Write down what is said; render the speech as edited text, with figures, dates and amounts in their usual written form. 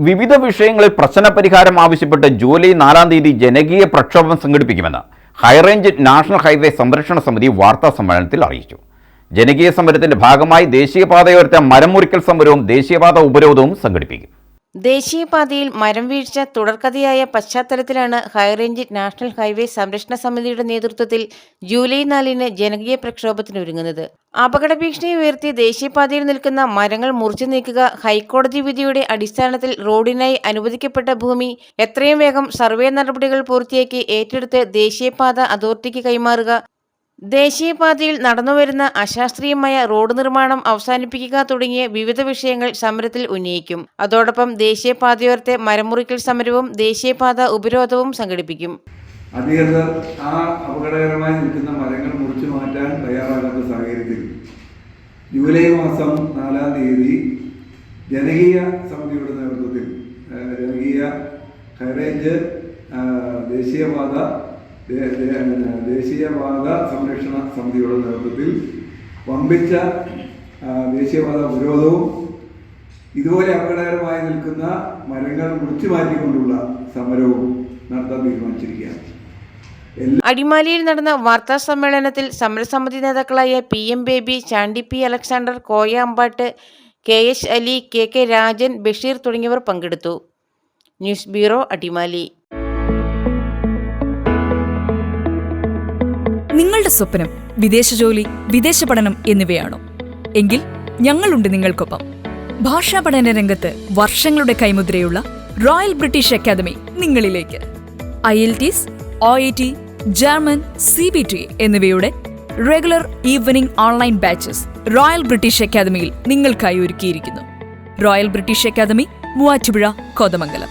വിവിധ വിഷയങ്ങളിൽ പ്രശ്നപരിഹാരം ആവശ്യപ്പെട്ട് ജൂലൈ 4 ജനകീയ പ്രക്ഷോഭം സംഘടിപ്പിക്കുമെന്ന് ഹൈറേഞ്ച് നാഷണൽ ഹൈവേ സംരക്ഷണ സമിതി വാർത്താ സമ്മേളനത്തിൽ അറിയിച്ചു. ജനകീയ സമരത്തിന്റെ ഭാഗമായി ദേശീയപാതയോരത്തെ മരം മുറിക്കൽ സമരവും ദേശീയപാത ഉപരോധവും സംഘടിപ്പിക്കും. ദേശീയപാതയിൽ മരം വീഴ്ച തുടർക്കഥയായ പശ്ചാത്തലത്തിലാണ് ഹൈറേഞ്ച് നാഷണൽ ഹൈവേ സംരക്ഷണ സമിതിയുടെ നേതൃത്വത്തിൽ ജൂലൈ 4 ജനകീയ പ്രക്ഷോഭത്തിനൊരുങ്ങുന്നത്. അപകട ഭീഷണി ഉയർത്തി ദേശീയപാതയിൽ നിൽക്കുന്ന മരങ്ങൾ മുറിച്ചു നീക്കുക, ഹൈക്കോടതി വിധിയുടെ അടിസ്ഥാനത്തിൽ റോഡിനായി അനുവദിക്കപ്പെട്ട ഭൂമി എത്രയും വേഗം സർവേ നടപടികൾ പൂർത്തിയാക്കി ഏറ്റെടുത്ത് ദേശീയപാത അതോറിറ്റിക്ക് കൈമാറുക, ദേശീയപാതയിൽ നടന്നുവരുന്ന അശാസ്ത്രീയമായ റോഡ് നിർമ്മാണം അവസാനിപ്പിക്കുക തുടങ്ങിയ വിവിധ വിഷയങ്ങൾ സമരത്തിൽ ഉന്നയിക്കും. അതോടൊപ്പം ദേശീയപാതയോരത്തെ മരമുറിക്കൽ സമരവും ദേശീയപാത ഉപരോധവും സംഘടിപ്പിക്കും. അധികൃതർ ആ അപകടകരമായി നിൽക്കുന്ന മരങ്ങൾ മുറിച്ചു മാറ്റാൻ തയ്യാറാകുന്ന സാഹചര്യത്തിൽ ജൂലൈ മാസം 4 ജനകീയ സമിതിയുടെ നേതൃത്വത്തിൽ ജനകീയ ഹൈറേഞ്ച് ദേശീയപാത സംരക്ഷണ സമിതിയുടെ നേതൃത്വത്തിൽ വമ്പിച്ച ദേശീയപാത ഉപരോധവും ഇതുപോലെ അപകടകരമായി നിൽക്കുന്ന മരങ്ങൾ മുറിച്ചു മാറ്റിക്കൊണ്ടുള്ള സമരവും നടത്താൻ തീരുമാനിച്ചിരിക്കുകയാണ്. അടിമാലിയിൽ നടന്ന വാർത്താ സമ്മേളനത്തിൽ സമരസമിതി നേതാക്കളായ PM Baby, Chandy P Alexander, Koya Ambat, KH Ali, KK Rajan, Basheer തുടങ്ങിയവർ പങ്കെടുത്തു. News bureau, Adimali. നിങ്ങളുടെ സ്വപ്നം വിദേശ ജോലി, വിദേശ പഠനം എന്നിവയാണോ? എങ്കിൽ ഞങ്ങളുണ്ട് നിങ്ങൾക്കൊപ്പം. ഭാഷാ പഠന രംഗത്ത് വർഷങ്ങളുടെ കൈമുദ്രയുള്ള റോയൽ ബ്രിട്ടീഷ് അക്കാദമി നിങ്ങളിലേക്ക്. IELTS, OET, ജർമ്മൻ, CBT എന്നിവയുടെ regular evening online batches royal British അക്കാദമിയിൽ നിങ്ങൾക്കായി ഒരുക്കിയിരിക്കുന്നു. Royal British academy, Muvattupuzha, Kothamangalam.